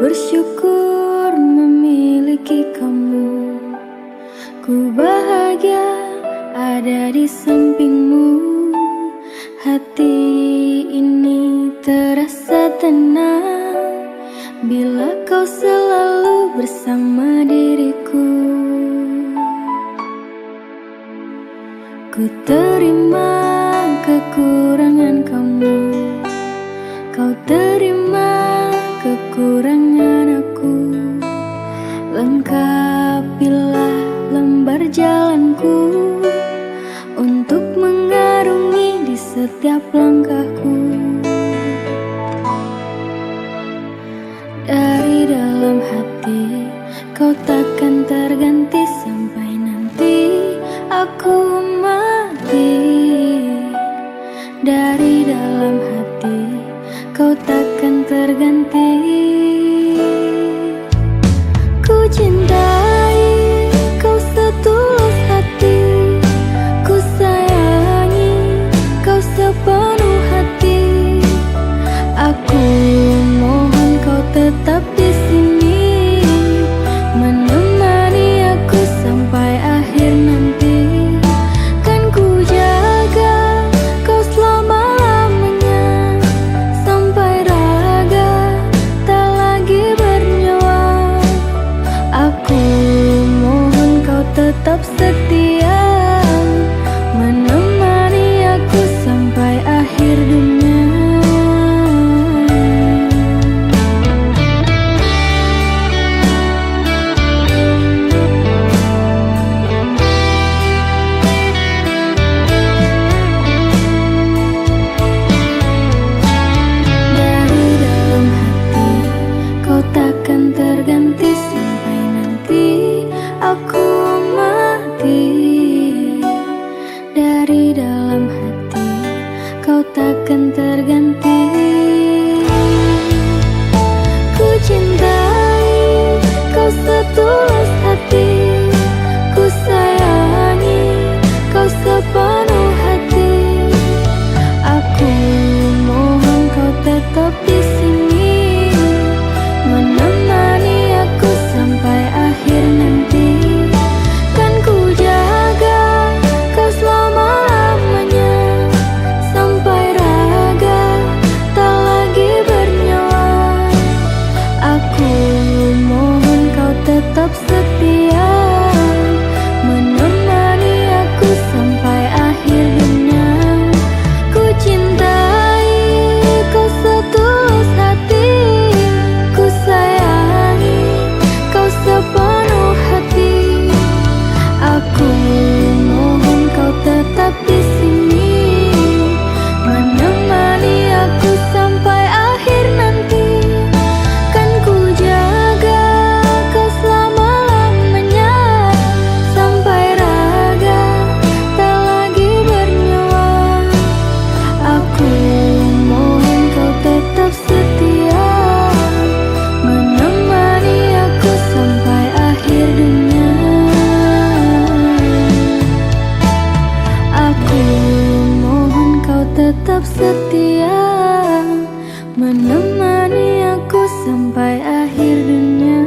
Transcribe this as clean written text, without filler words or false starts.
bersyukur memiliki kamu. Ku bahagia ada di sampingmu. Hati ini terasa tenang bila kau selalu bersama diriku. Ku terima kekurangan kamu, kau terima kekurangan aku. Lengkapilah lembar jalanku untuk mengarungi di setiap langkahku. Dari dalam hati kau takkan terganti sampai nanti aku mati. Dari dalam hati kau takkan terganti. Ku cintai kau setulus hati, ku sayangi kau sepenuh hati. Aku mohon kau tetap di sini, menemani aku sampai akhir nanti. Kan ku jaga kau selama-lamanya, sampai raga tak lagi bernyawa. Aku mohon kau tetap setia, menemani aku sampai akhir dunia. Takkan terganti sampai nanti aku mati. Dari dalam hati kau takkan terganti. Ku cintai kau setulus hati, ku sayangi kau sepenuh hati. Aku mohon kau tetap di sini, menemani aku sampai akhir nanti. Kan ku jaga kau selama-lamanya, sampai raga tak lagi bernyawa. Aku mohon kau tetap setia, menemani aku sampai akhir dunia. Ku cintai kau setulus hati, ku sayangi kau sepenuh hati. Aku mohon kau tetap di sini, menemani aku sampai akhir nanti. Kan ku jaga kau selama-lamanya, sampai raga tak lagi bernyawa. Aku mohon kau tetap setia, menemani aku sampai akhir dunia. Aku mohon kau tetap setia, menemani aku sampai akhir dunia.